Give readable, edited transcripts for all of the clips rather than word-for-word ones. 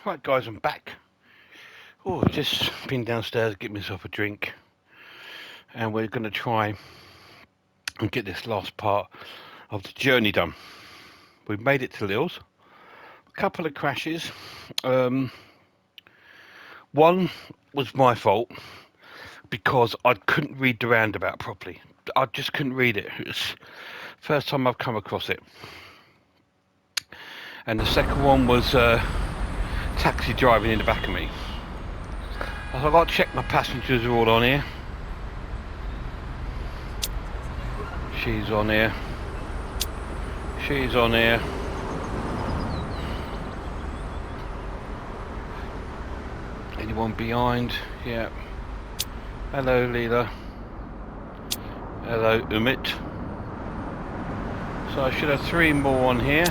Right guys, I'm back. Oh, I've just been downstairs to get myself a drink, and we're going to try and get this last part of the journey done. We've made it to Lils. A couple of crashes. One was my fault because I couldn't read the roundabout properly. I just couldn't read it. It was first time I've come across it. And the second one was taxi driving in the back of me. I've got to check my passengers are all on here. She's on here. She's on here. Anyone behind? Yeah. Hello, Leela. Hello, Umit. So I should have 3 more on here.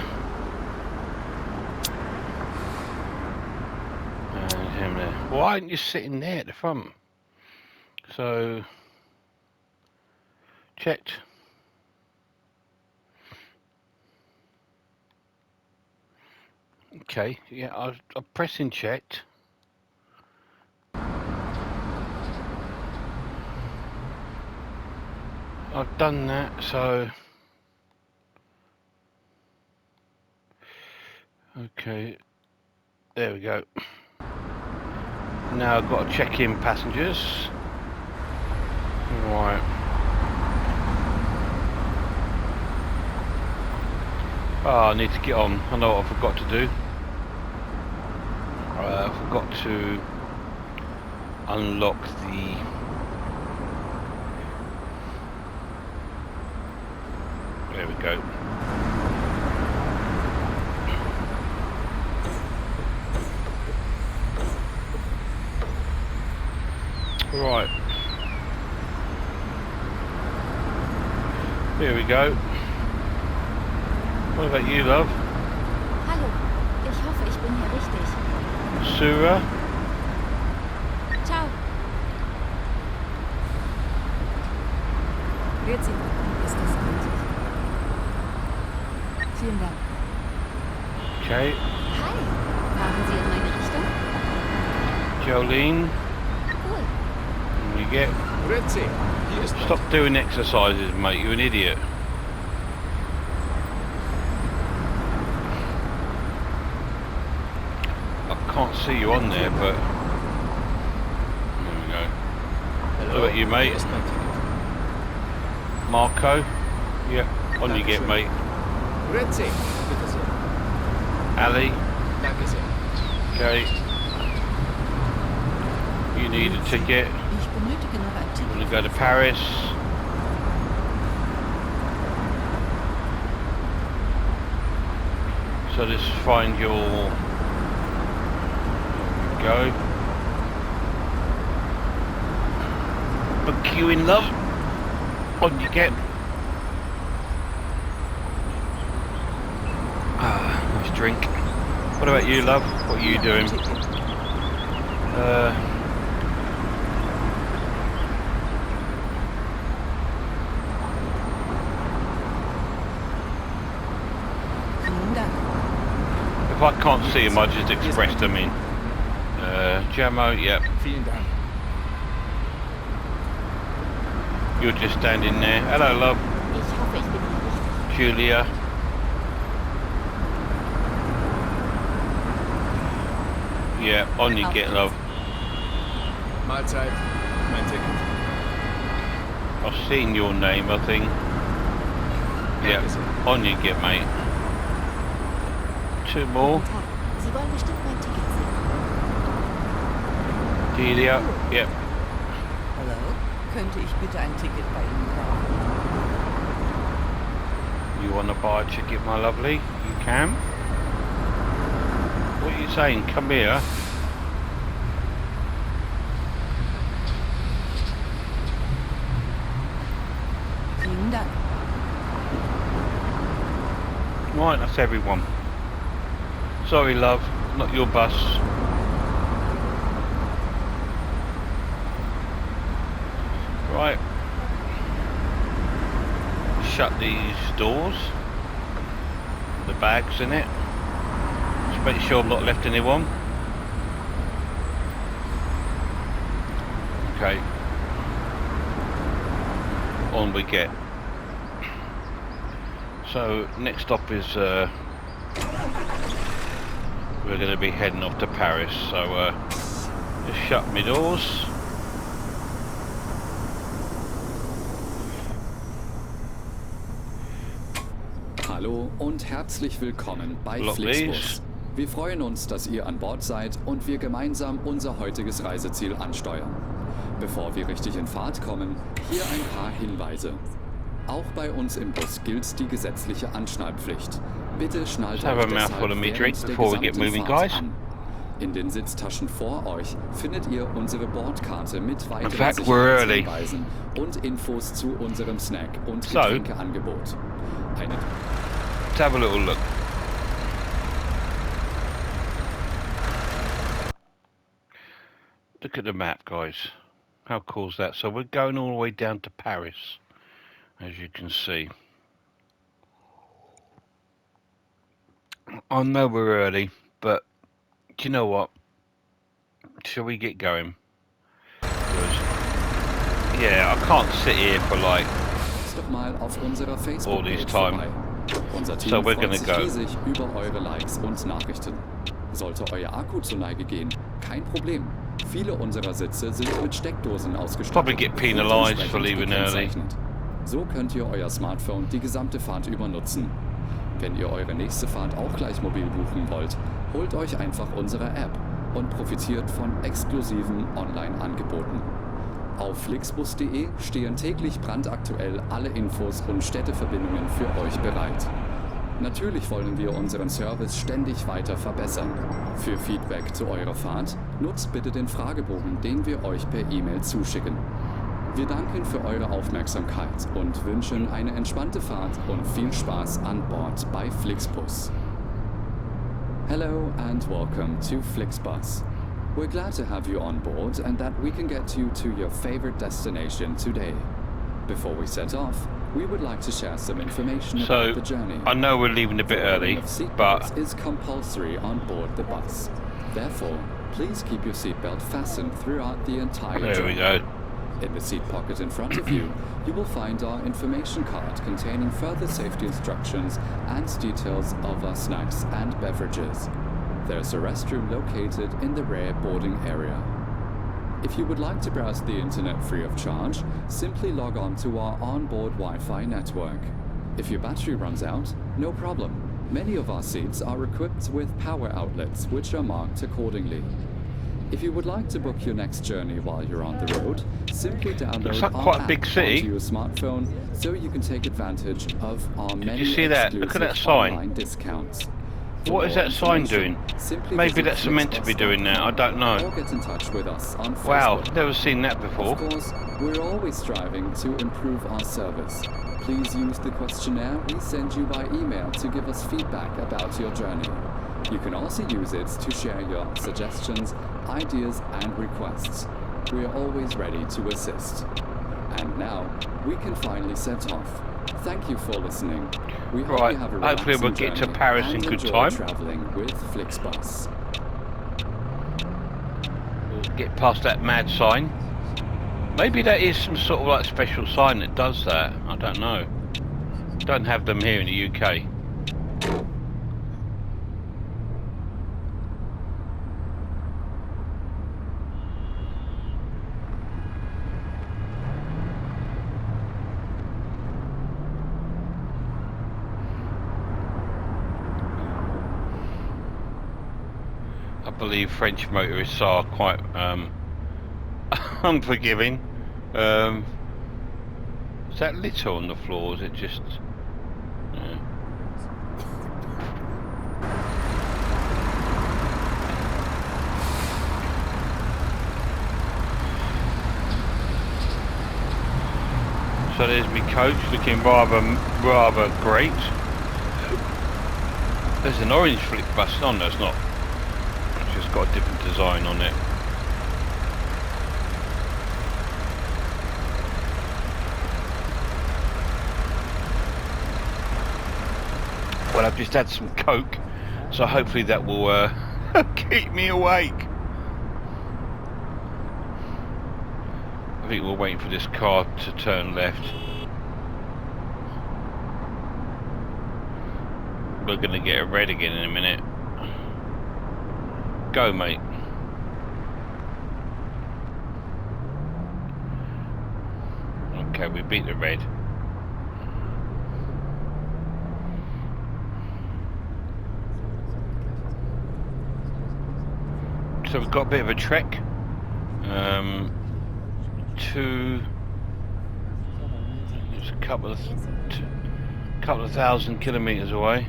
And him there. Why aren't you sitting there at the front? So checked. Okay, yeah, I'm pressing checked. I've done that, so okay, there we go. Now I've got to check in passengers. Right. Oh, I need to get on. I know what I forgot to do. I forgot to unlock the there we go. Right. Here we go. What about you, love? Hallo, ich hoffe, ich bin hier richtig. Sura? Ciao. Grüezi, ist das richtig? Vielen Dank. Okay. Hi, fahren Sie in meine Richtung? Jolene, Cool. you get... Grüezi, hier ist Stop doing exercises, mate. You're an idiot. I can't see you on there, but... There we go. Hello. What about you, mate? Hier ist mein Ticket. Marco? Yeah, on you get, mate. Grüezi, bitte sehr. Ali? Danke sehr. Okay. You need a ticket. Ich benötige noch ein You Ticket. want to go to Paris? So just find your... Go. Book you in, love. On you get. Ah, nice drink. What about you, love? What are you doing? Vielen Dank. If I can't see him, I just express them in. Jamo, yep. Vielen Dank. You're just standing there. Hello, love. Ich hoffe, ich bin hier richtig. Julia. Yeah, on you get, love. Mahlzeit, mein Ticket. I've seen your name, I think. Yeah, Danke sehr. on you get, mate. 2 more. Guten Tag. Sie wollen bestimmt mein Ticket sehen. Julia. Yep. Hallo? Könnte ich bitte ein Ticket bei Ihnen kaufen? You want to buy a ticket, my lovely? You can. What are you saying? Come here. Vielen Dank. Right, that's everyone. Sorry, love. Not your bus. Right. Shut these doors. The bags in it. Make sure I've not left anyone. Okay. On we get. So next stop is we're going to be heading off to Paris. So just shut my doors. Hallo und herzlich willkommen bei Lock Flixbus. these. Wir freuen uns, dass ihr an Bord seid und wir gemeinsam unser heutiges Reiseziel ansteuern. Bevor wir richtig in Fahrt kommen, hier ein paar Hinweise. Auch bei uns im Bus gilt die gesetzliche Anschnallpflicht. Bitte schnallt Let's have euch a mouthful of deshalb meat während drink der before we get gesamten moving, Fahrt guys. an. In den Sitztaschen vor euch findet ihr unsere Bordkarte mit weiteren fact, we're early. Sicherheitshinweisen und Infos zu unserem Snack- und So. Getränkeangebot. Let's have a little look. Look at the map, guys. How cool is that? So we're going all the way down to Paris, as you can see. I know we're early, but do you know what? Shall we get going? 'Cause, yeah, I can't sit here for like Doch mal auf unserer all this Facebook-Page time. vorbei. Unser Team So we're freut gonna sich go. riesig über eure Likes und Nachrichten. Sollte euer Akku zur Neige gehen, kein Problem. Viele unserer Sitze sind mit Steckdosen ausgestattet. Probably get und penalised for entsprechend leaving early. gekennzeichnet. So könnt ihr euer Smartphone die gesamte Fahrt über nutzen. Wenn ihr eure nächste Fahrt auch gleich mobil buchen wollt, holt euch einfach unsere App und profitiert von exklusiven Online-Angeboten. Auf flixbus.de stehen täglich brandaktuell alle Infos und Städteverbindungen für euch bereit. Natürlich wollen wir unseren Service ständig weiter verbessern. Für Feedback zu eurer Fahrt nutzt bitte den Fragebogen, den wir euch per E-Mail zuschicken. Wir danken für eure Aufmerksamkeit und wünschen eine entspannte Fahrt und viel Spaß an Bord bei Flixbus. Hello and welcome to Flixbus. We're glad to have you on board and that we can get you to your favorite destination today. Before we set off, we would like to share some information So about the journey. I know we're leaving a bit The wearing early, of seatbelts but is compulsory on board the bus. Therefore, please keep your seatbelt fastened throughout the entire there journey. we go. In the seat pocket in front of you, you will find our information card containing further safety instructions and details of our snacks and beverages. There's a restroom located in the rear boarding area. If you would like to browse the internet free of charge, simply log on to our onboard Wi-Fi network. If your battery runs out, no problem. Many of our seats are equipped with power outlets, which are marked accordingly. If you would like to book your next journey while you're on the road, simply download Looks like our quite a app big city. onto your smartphone so you can take advantage of our many you see that? Look at that exclusive sign. online discounts. For What is more that sign doing? information, simply Maybe visit that's meant to be doing that, I don't know. Or get in touch with us on Wow, Facebook. never seen that before. Of course, we're always striving to improve our service. Please use the questionnaire we send you by email to give us feedback about your journey. You can also use it to share your suggestions, ideas, and requests. We are always ready to assist. And now, we can finally set off. Thank you for listening. We hope Right, you have a hopefully we'll relaxing get to journey Paris in and good enjoy time. traveling with Flixbus. We'll get past that mad sign. Maybe that is some sort of like special sign that does that. I don't know. Don't have them here in the UK. I believe French motorists are quite unforgiving. Is that litter on the floor? Or is it just? Yeah. So there's my coach, looking rather great. There's an orange flip bus. Oh no, it's not. It's just got a different design on it. Well, I've just had some Coke So hopefully that will keep me awake. I think we're waiting for this car to turn left. We're gonna get a red again in a minute. Go, mate. Okay, we beat the red. So we've got a bit of a trek. It's a couple of thousand kilometers away.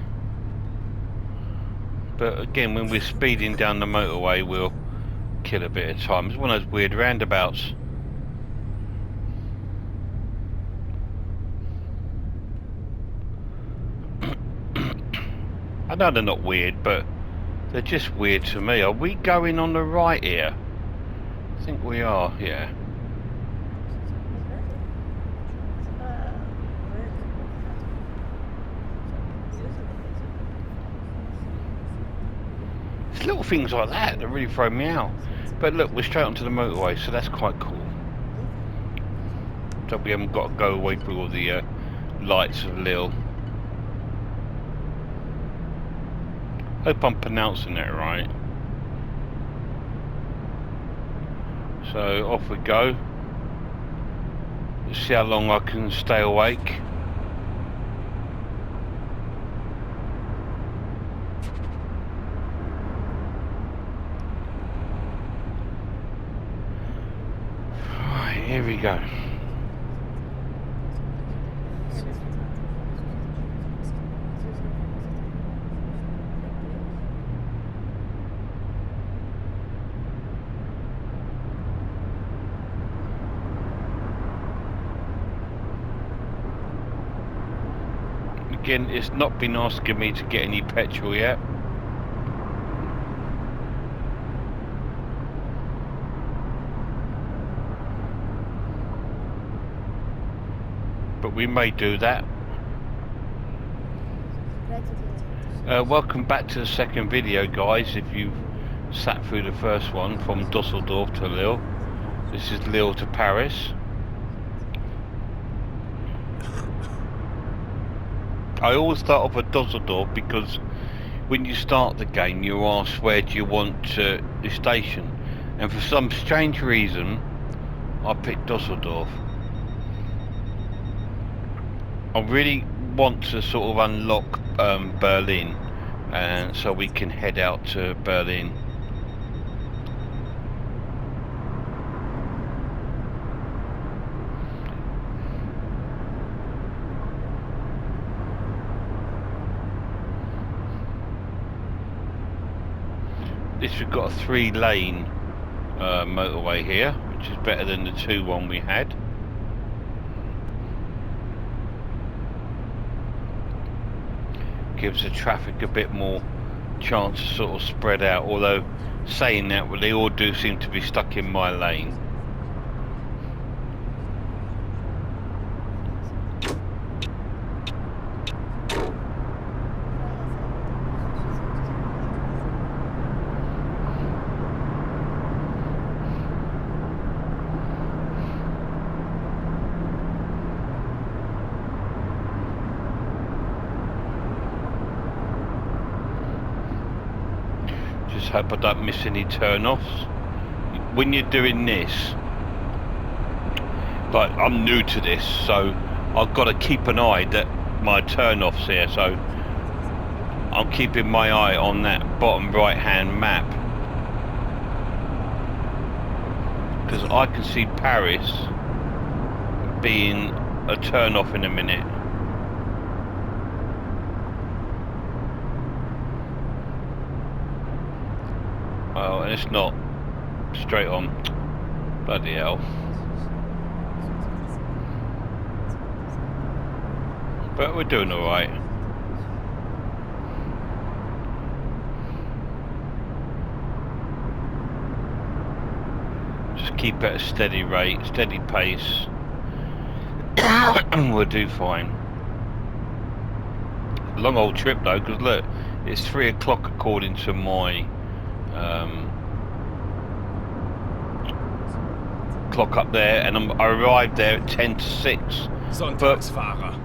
But again, when we're speeding down the motorway, we'll kill a bit of time. It's one of those weird roundabouts. I know they're not weird, but they're just weird to me. Are we going on the right here? I think we are, yeah. It's little things like that that really throw me out. But look, we're straight onto the motorway, so that's quite cool. So we haven't got to go away through all the lights of Lille. Hope I'm pronouncing that right. So off we go. Let's see how long I can stay awake. Right, here we go. Again, it's not been asking me to get any petrol yet. But we may do that. Welcome back to the second video, guys, if you've sat through the first one from Dusseldorf to Lille. This is Lille to Paris. I always start off at Dusseldorf because when you start the game you ask where do you want the station, and for some strange reason I picked Dusseldorf. I really want to sort of unlock Berlin, and so we can head out to Berlin. We've got a 3-lane motorway here, which is better than the 2-1 we had. Gives the traffic a bit more chance to sort of spread out, although saying that, well, they all do seem to be stuck in my lane. Hope I don't miss any turn-offs. When you're doing this, like, I'm new to this, so I've got to keep an eye that my turn-offs here, so I'm keeping my eye on that bottom right-hand map, because I can see Paris being a turn-off in a minute. Oh, and it's not straight on. Bloody hell. But we're doing alright. Just keep at a steady rate, steady pace, and we'll do fine. Long old trip though, because look, It's 3 o'clock according to my clock up there, and I arrived there at 10 to 6. Sonntagsfahrer.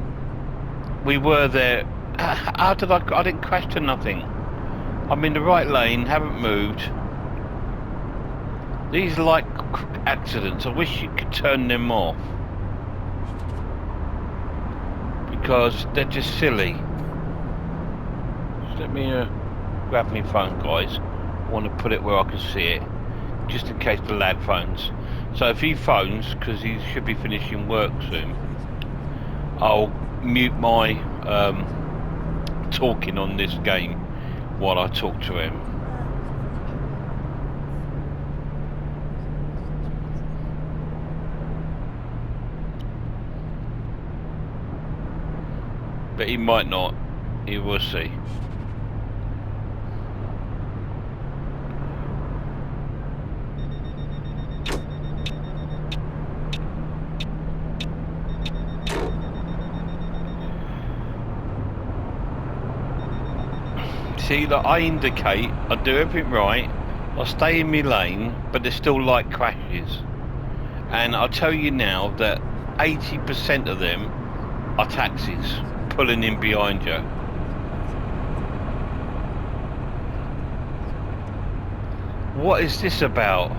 We were there. How did I didn't crash to nothing. I'm in the right lane, haven't moved. These are like accidents. I wish you could turn them off. Because they're just silly. Just let me grab my phone, guys. I want to put it where I can see it. Just in case the lad phones. So if he phones, because he should be finishing work soon, I'll mute my talking on this game while I talk to him. But he might not. He will see. See that I indicate, I do everything right, I stay in my lane, but there's still light crashes. And I'll tell you now that 80% of them are taxis pulling in behind you. What is this about?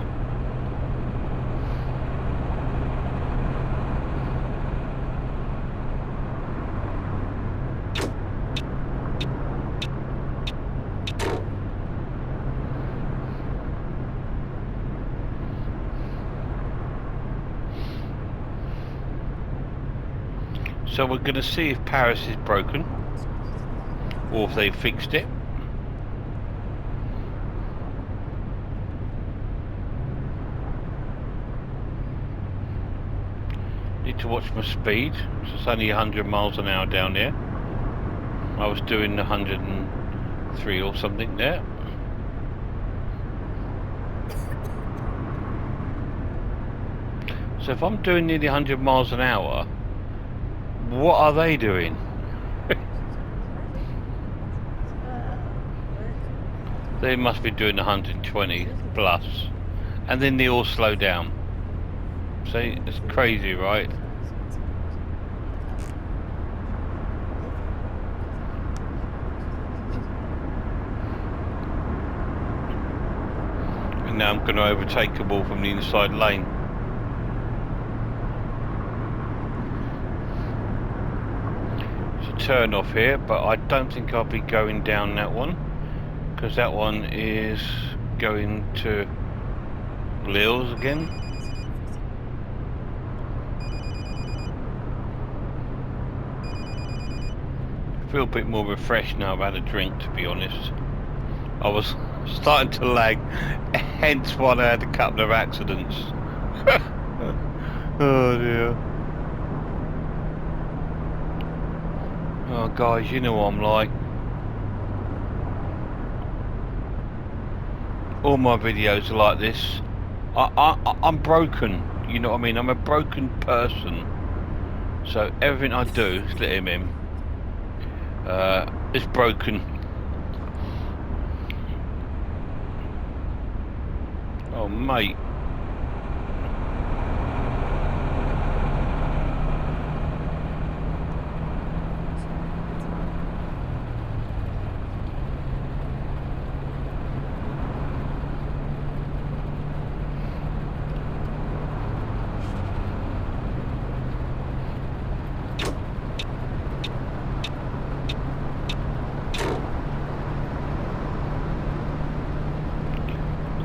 So we're going to see if Paris is broken or if they fixed it. Need to watch my speed. So it's only 100 miles an hour down there. I was doing 103 or something there. So if I'm doing nearly 100 miles an hour, what are they doing? They must be doing 120 plus, and then they all slow down. See, it's crazy, right? And now I'm going to overtake them all from the inside lane. Turn off here, but I don't think I'll be going down that one, because that one is going to Lille's again. I feel a bit more refreshed now. I've had a drink, to be honest. I was starting to lag, hence why I had a couple of accidents. Oh dear. Oh guys, you know what I'm like. All my videos are like this. I'm broken, you know what I mean? I'm a broken person. So everything I do, just let him in, is broken. Oh mate.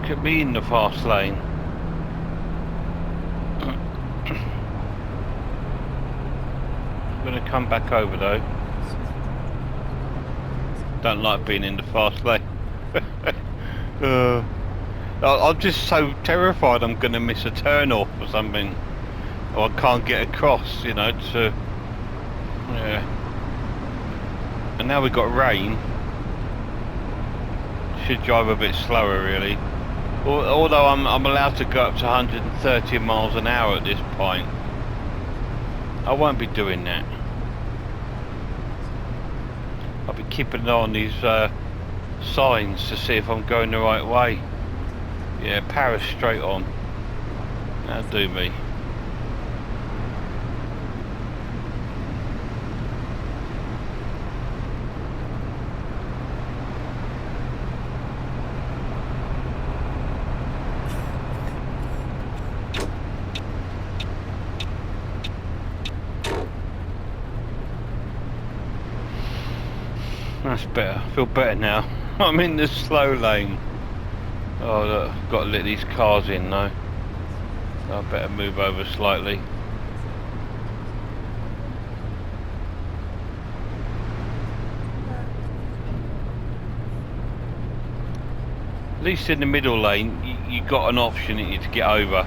Look at me in the fast lane. I'm going to come back over though. Don't like being in the fast lane. I'm just so terrified I'm going to miss a turn off or something. Or I can't get across, you know, to... Yeah. And now we've got rain. Should drive a bit slower really. Although I'm allowed to go up to 130 miles an hour at this point. I won't be doing that. I'll be keeping an eye on these signs to see if I'm going the right way. Yeah, Paris straight on. That'll do me. That's better. I feel better now. I'm in the slow lane. Oh look, I've got to let these cars in though. I better move over slightly. At least in the middle lane, you got an option to get over.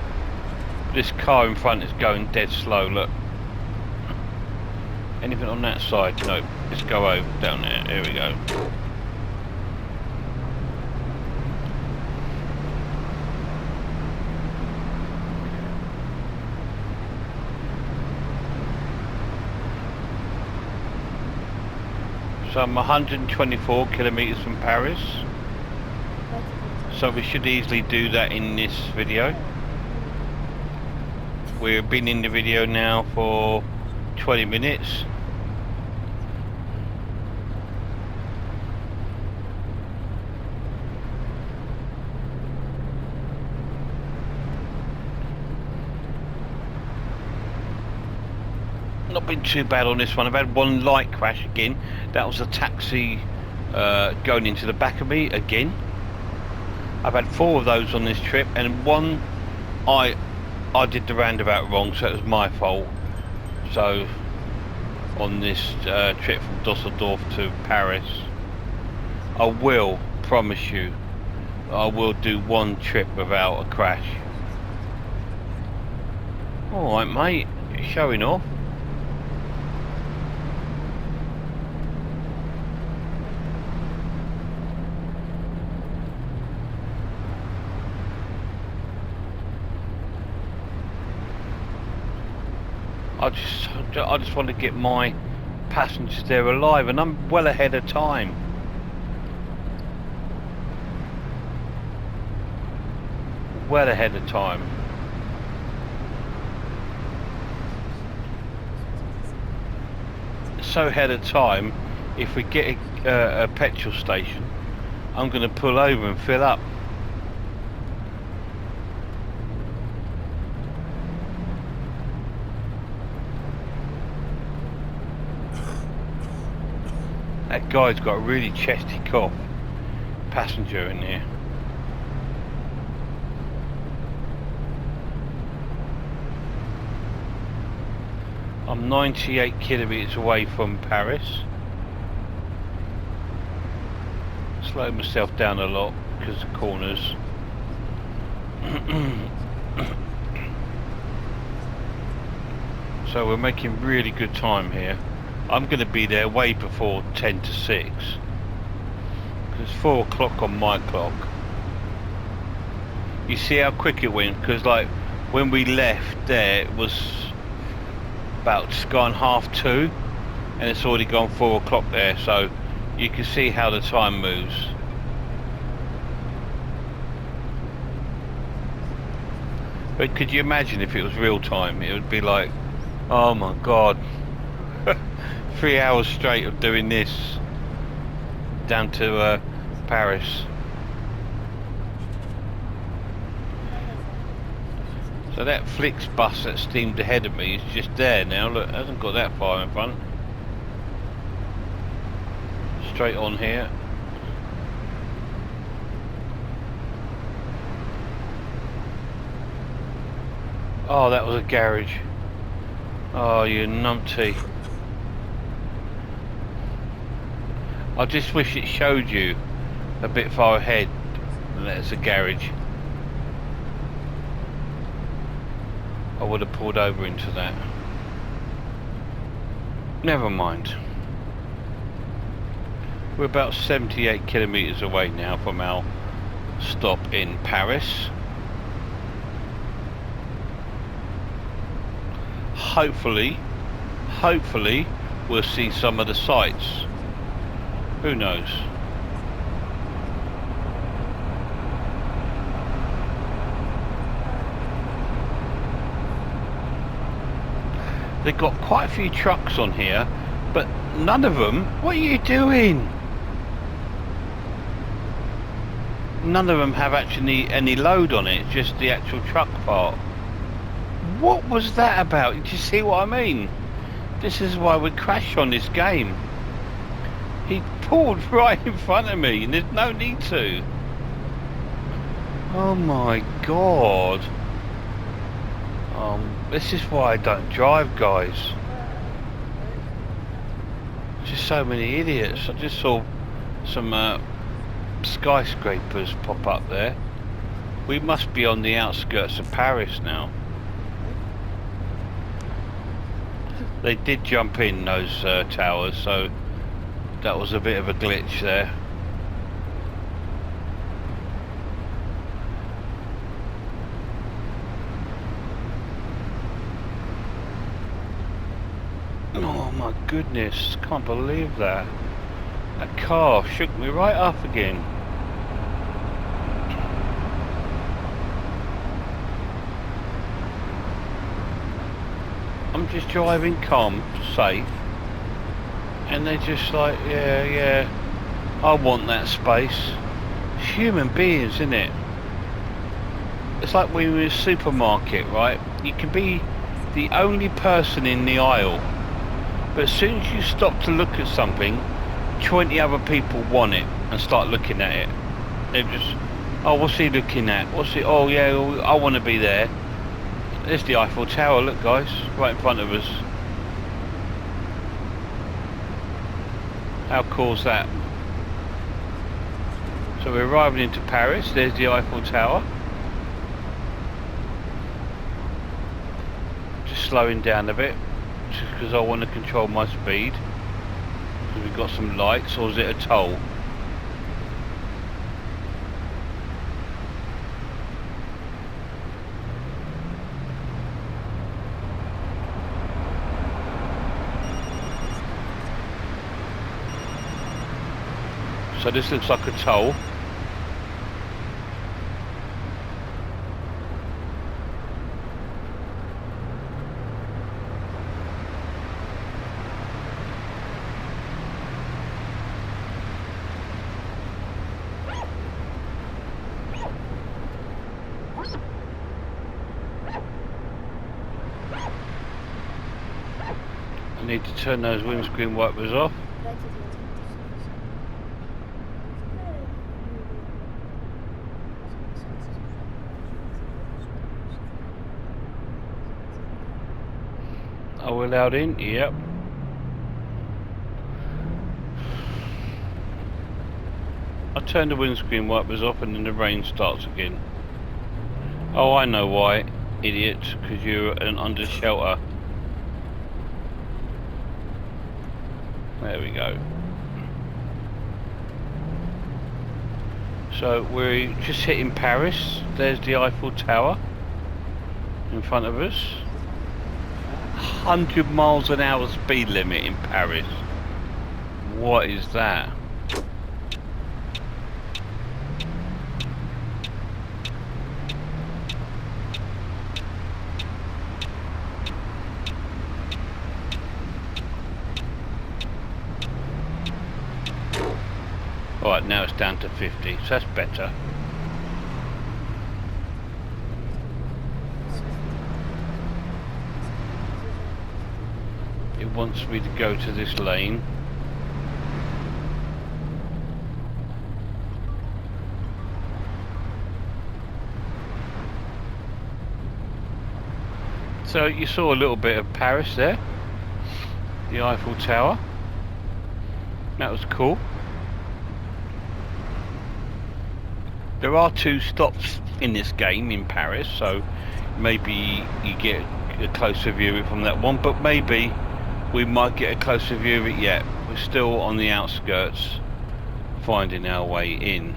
This car in front is going dead slow, look. Anything on that side? No. Let's go over, down there. Here we go. So I'm 124 kilometers from Paris. So we should easily do that in this video. We've been in the video now for 20 minutes. Not been too bad on this one. I've had one light crash again. That was a taxi going into the back of me again. I've had 4 of those on this trip, and one I did the roundabout wrong, so it was my fault. So on this trip from Dusseldorf to Paris, I will promise you I will do one trip without a crash. Alright mate, you're showing off. I just want to get my passengers there alive, and I'm well ahead of time. Well ahead of time. So ahead of time, if we get a petrol station, I'm going to pull over and fill up. That guy's got a really chesty cough. Passenger in here. I'm 98 kilometers away from Paris. Slow myself down a lot because of corners. So we're making really good time here. I'm going to be there way before 10 to 6. It's 4 o'clock on my clock. You see how quick it went? Because like when we left there, it was about gone 2:30, and it's already gone 4 o'clock there. So you can see how the time moves. But could you imagine if it was real time? It would be like, oh my god. 3 hours straight of doing this down to Paris. So that Flix bus that steamed ahead of me is just there now. Look, it hasn't got that far in front. Straight on here. Oh, that was a garage. Oh, you numpty. I just wish it showed you a bit far ahead that it's a garage. I would have pulled over into that. Never mind. We're about 78 kilometers away now from our stop in Paris. Hopefully we'll see some of the sights. Who knows? They've got quite a few trucks on here, but none of them. What are you doing? None of them have actually any load on it. It's just the actual truck part. What was that about? Did you see what I mean? This is why we crash on this game. He pulled right in front of me, and there's no need to. Oh my god. This is why I don't drive, guys. Just so many idiots. I just saw some skyscrapers pop up there. We must be on the outskirts of Paris now. They did jump in those towers, so that was a bit of a glitch there. Oh my goodness, can't believe that. That car shook me right up again. I'm just driving calm, safe, and they're just like, yeah, I want that space. It's human beings, isn't it? It's like when you're in a supermarket, right? You can be the only person in the aisle, but as soon as you stop to look at something, 20 other people want it and start looking at it. They're just, oh, what's he looking at? What's he? Oh yeah, I want to be there. There's the Eiffel Tower, look guys, right in front of us. How cool's that? So we're arriving into Paris, there's the Eiffel Tower. Just slowing down a bit, just because I want to control my speed. Because we've got some lights, or is it a toll? So this looks like a toll. I need to turn those windscreen wipers off. Are we allowed in? Yep. I turn the windscreen wipers off and then the rain starts again. Oh, I know why, idiot, because you're under shelter. There we go. So we're just hitting Paris. There's the Eiffel Tower in front of us. 100 miles an hour speed limit in Paris. What is that? Alright, now it's down to 50, so that's better. It wants me to go to this lane. So you saw a little bit of Paris there, the Eiffel Tower. That was cool. There are 2 stops in this game in Paris, so maybe you get a closer view of it from that one, but maybe we might get a closer view of it yet. We're still on the outskirts, finding our way in.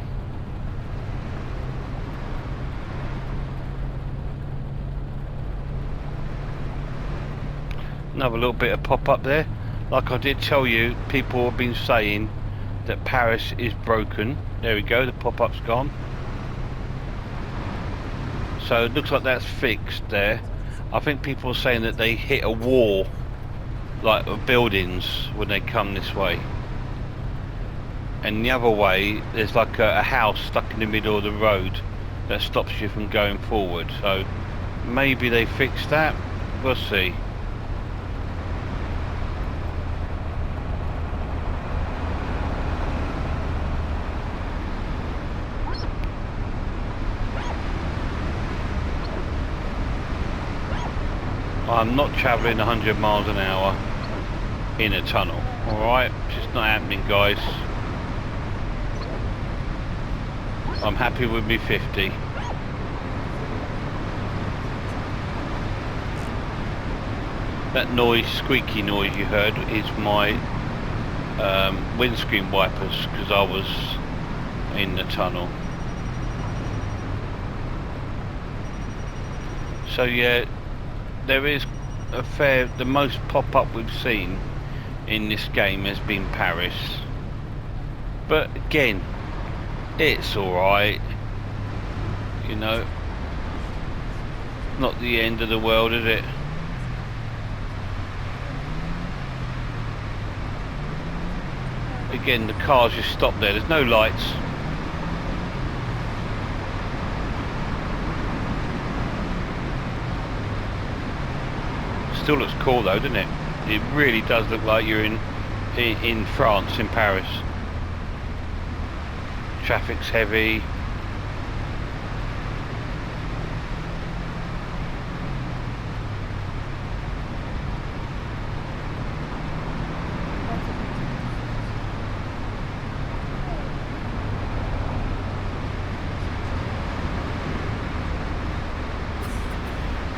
Another little bit of pop-up there. Like I did tell you, people have been saying that Paris is broken. There we go, the pop-up's gone. So it looks like that's fixed there. I think people are saying that they hit a wall, like of buildings, when they come this way. And the other way, there's like a house stuck in the middle of the road that stops you from going forward. So maybe they fixed that. We'll see. I'm not travelling 100 miles an hour in a tunnel. Alright, just not happening, guys. I'm happy with me 50. That noise, squeaky noise you heard, is my windscreen wipers, because I was in the tunnel. So yeah, there is a fair, the most pop-up we've seen in this game has been Paris. But again, it's alright, you know, not the end of the world, is it? Again, the cars just stop there, there's no lights. Still looks cool though, doesn't it? It really does look like you're in France, in Paris. Traffic's heavy.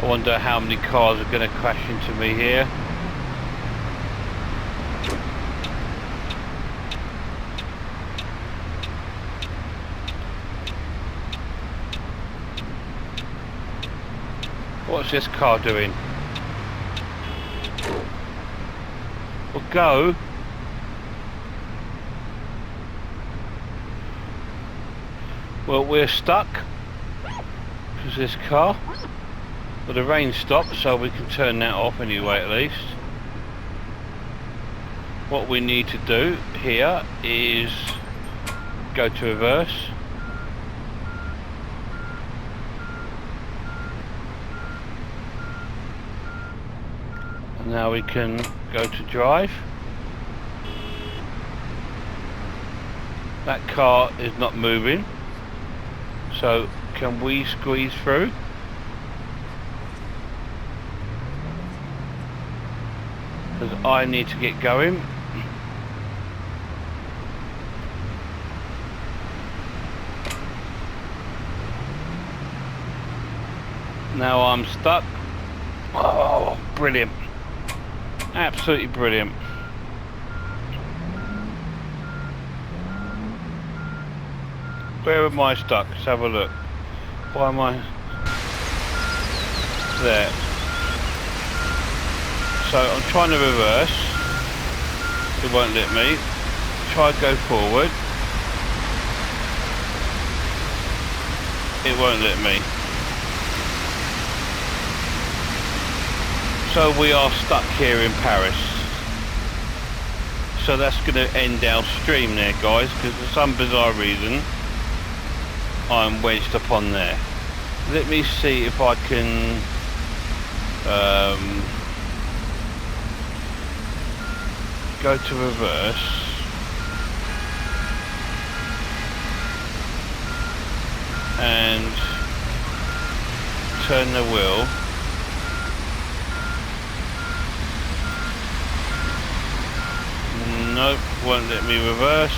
I wonder how many cars are going to crash into me here. What's this car doing? Well, go. Well, we're stuck because this car. Well, the rain stopped, so we can turn that off anyway, at least. What we need to do here is go to reverse. And now we can go to drive. That car is not moving. So can we squeeze through? Because I need to get going. Now I'm stuck. Oh, brilliant. Absolutely brilliant. Where am I stuck? Let's have a look. Why am I there? So I'm trying to reverse. It won't let me. Try to go forward. It won't let me. So we are stuck here in Paris. So that's going to end our stream there, guys, because for some bizarre reason I'm wedged upon there. Let me see if I can go to reverse. And turn the wheel. Nope, won't let me reverse.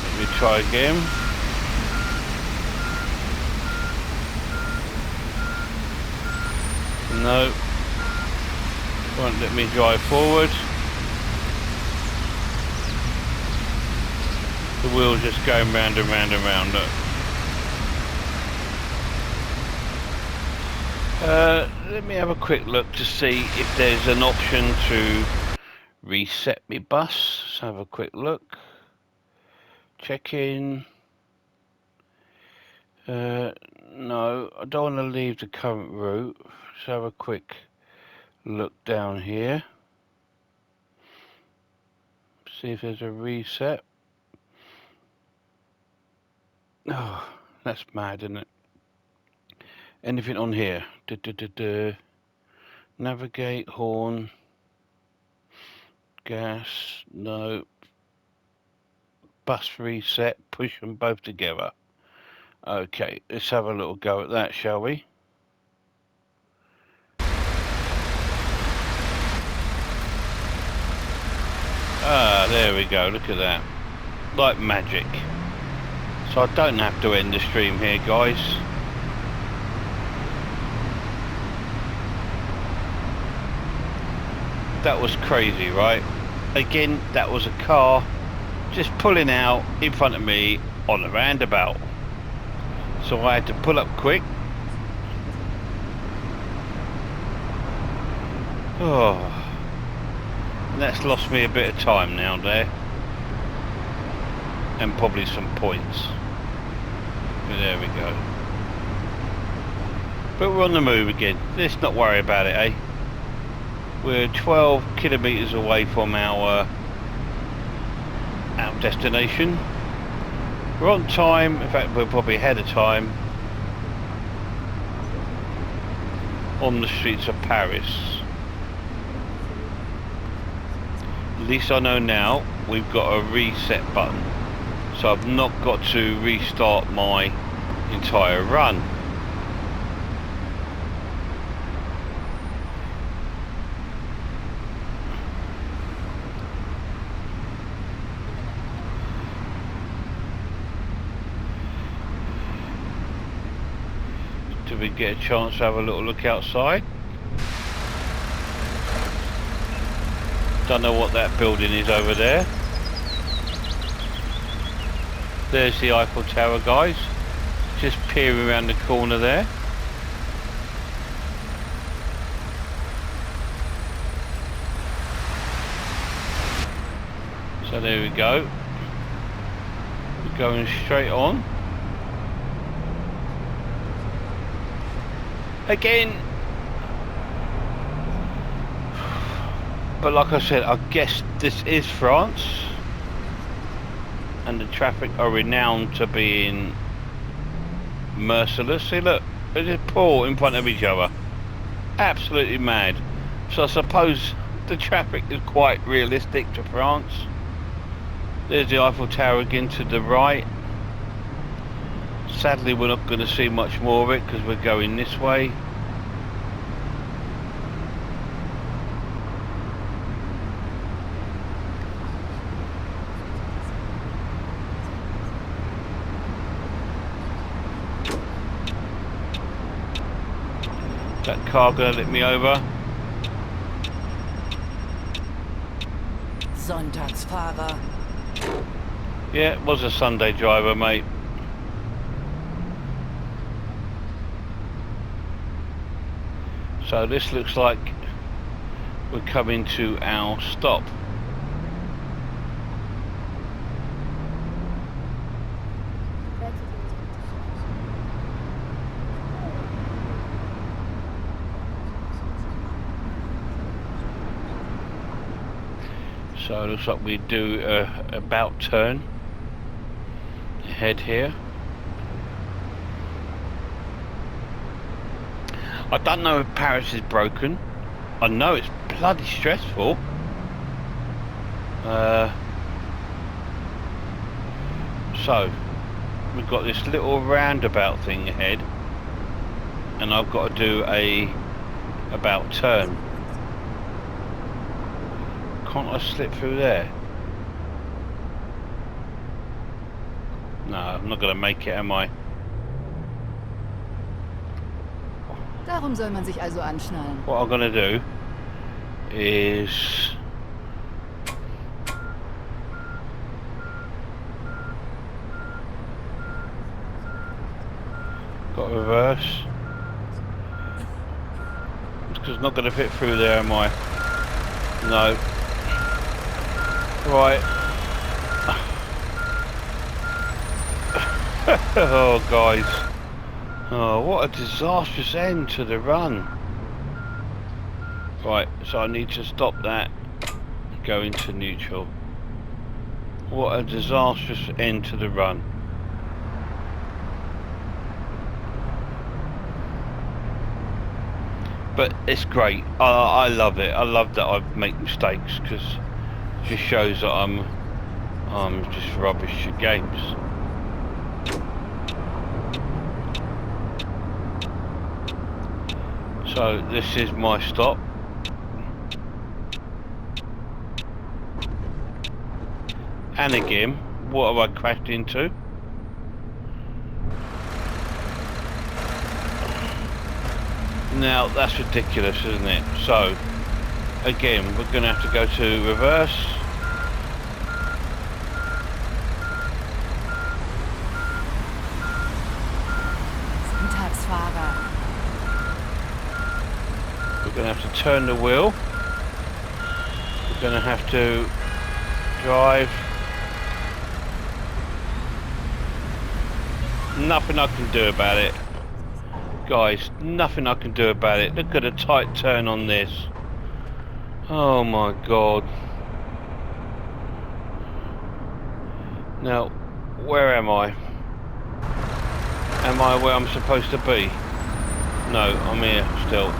Let me try again. Nope, won't let me drive forward. The wheel's just going round and round and round. Let me have a quick look to see if there's an option to reset my bus. Let's have a quick look. Check in. No, I don't want to leave the current route. Let's have a quick look down here. See if there's a reset. Oh, that's mad, isn't it? Anything on here? Navigate, horn, gas, no. Bus reset, push them both together. Okay, let's have a little go at that, shall we? Ah, there we go, look at that. Like magic. So I don't have to end the stream here, guys. That was crazy, right? Again, that was a car just pulling out in front of me on a roundabout. So I had to pull up quick. Oh, and that's lost me a bit of time now there. And probably some points. But there we go. But we're on the move again. Let's not worry about it, eh? We're 12 kilometres away from our destination. We're on time. In fact, we're probably ahead of time. On the streets of Paris. At least I know now we've got a reset button. So I've not got to restart my entire run. Do we get a chance to have a little look outside? Don't know what that building is over there. There's the Eiffel Tower, guys. Just peering around the corner there. So there we go. We're going straight on. Again. But like I said, I guess this is France. And the traffic are renowned to being merciless. See, look, they just pull in front of each other. Absolutely mad. So I suppose the traffic is quite realistic to France. There's the Eiffel Tower again to the right. Sadly, we're not going to see much more of it because we're going this way. That car gonna let me over? Sonntagsfahrer. Yeah, it was a Sunday driver, mate. So this looks like we're coming to our stop. So it looks like we do a about turn ahead here. I don't know if Paris is broken. I know it's bloody stressful. So we've got this little roundabout thing ahead, and I've got to do a about turn. Can't I slip through there? No, I'm not going to make it, am I? Darum soll man sich also anschnallen. What I'm going to do is got to reverse. Because it's not going to fit through there, am I? No. Right. Oh, guys. Oh, what a disastrous end to the run. Right, so I need to stop that, go into neutral. What a disastrous end to the run. But it's great. I love it. I love that I make mistakes because it just shows that I'm just rubbish at games. So this is my stop. And again, what have I crashed into? Now that's ridiculous, isn't it? So again, we're going to have to go to reverse. Sonntagsfahrer. We're going to have to turn the wheel. We're going to have to drive. Nothing I can do about it. Guys, nothing I can do about it. Look at a tight turn on this. Oh my god. Now, where am I? Am I where I'm supposed to be? No, I'm here still.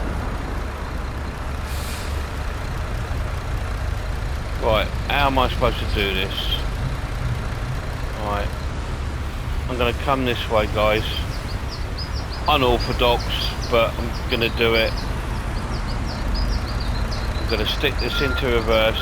Right, how am I supposed to do this? Right. I'm going to come this way, guys. Unorthodox, but I'm going to do it. I'm going to stick this into reverse.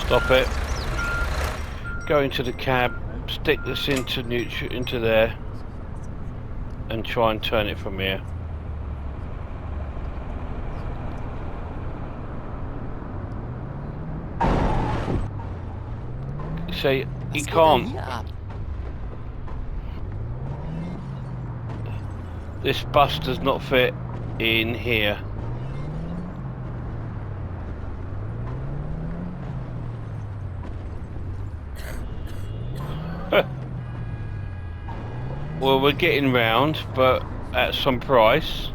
Stop it. Go into the cab. Stick this into neutral, into there, and try and turn it from here. See, you can't. This bus does not fit in here. Well, we're getting round, but at some price.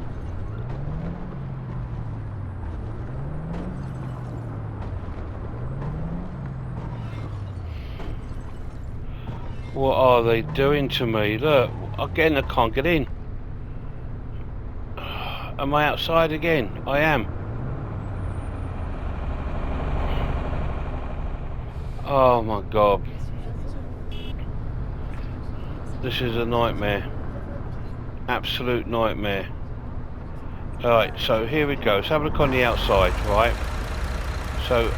What are they doing to me? Look, again I can't get in. Am I outside again? I am. Oh my god. This is a nightmare. Absolute nightmare. Alright, so here we go. Let's have a look on the outside, right? So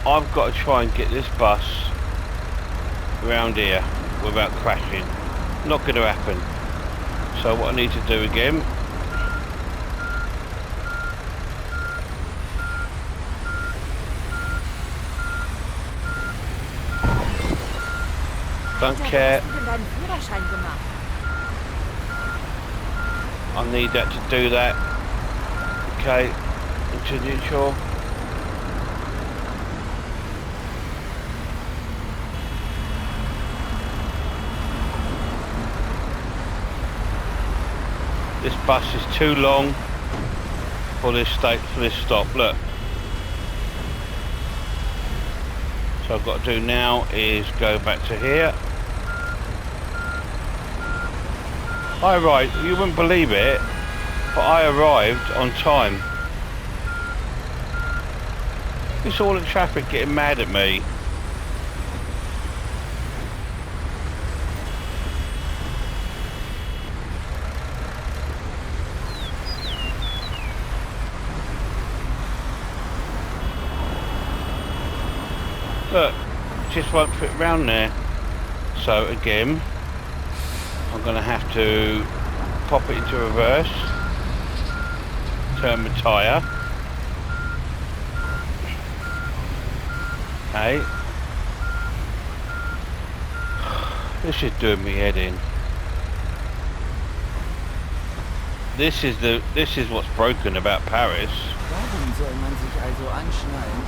I've got to try and get this bus around here without crashing. Not going to happen. So what I need to do again, don't care. I need that to do that. Okay, into neutral. This bus is too long for this stop. Look. So I've got to do now is go back to here. You wouldn't believe it, but I arrived on time. It's all the traffic getting mad at me. Look, just won't fit round there. So again, I'm going to have to pop it into reverse, turn the tyre. Okay. This is doing me head in. This is what's broken about Paris. Warum soll man sich also anschnallen?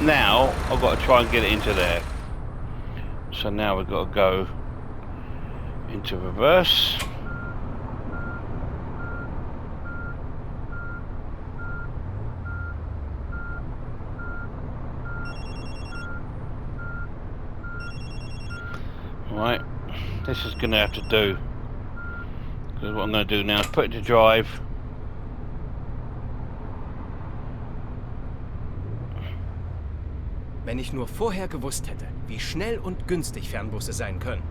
Now I've got to try and get it into there. So now we've got to go into reverse. Right, this is going to have to do. Because what I'm going to do now is put it to drive. Wenn ich nur vorher gewusst hätte, wie schnell und günstig Fernbusse sein können.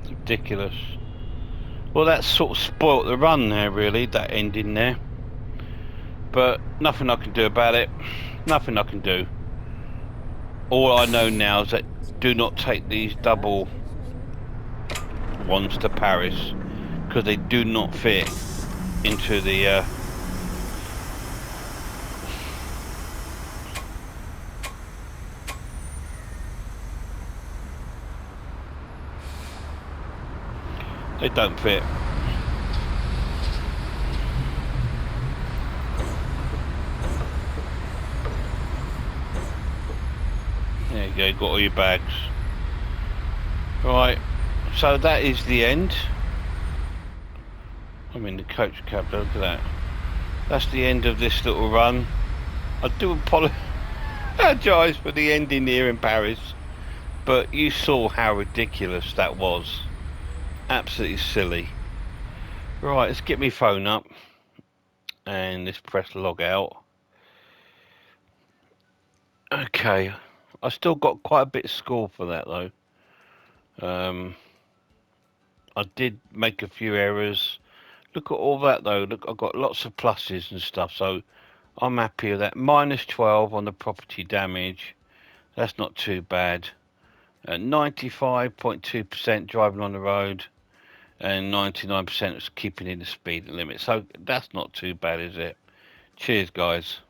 It's ridiculous. Well, that sort of spoilt the run there, really, that ending there. But nothing I can do about it. Nothing I can do. All I know now is that do not take these double ones to Paris, because they do not fit into the they don't fit. There you go, got all your bags. Right, so that is the end. I'm in the coach cab, look at that. That's the end of this little run. I do apologise for the ending here in Paris, but you saw how ridiculous that was. Absolutely silly. Right, let's get my phone up and let's press log out. Okay, I still got quite a bit of score for that though. I did make a few errors. Look at all that though. Look, I've got lots of pluses and stuff, so I'm happy with that. -12 on the property damage. That's not too bad. 95.2% driving on the road, and 99% was keeping in the speed limit. So that's not too bad, is it? Cheers, guys.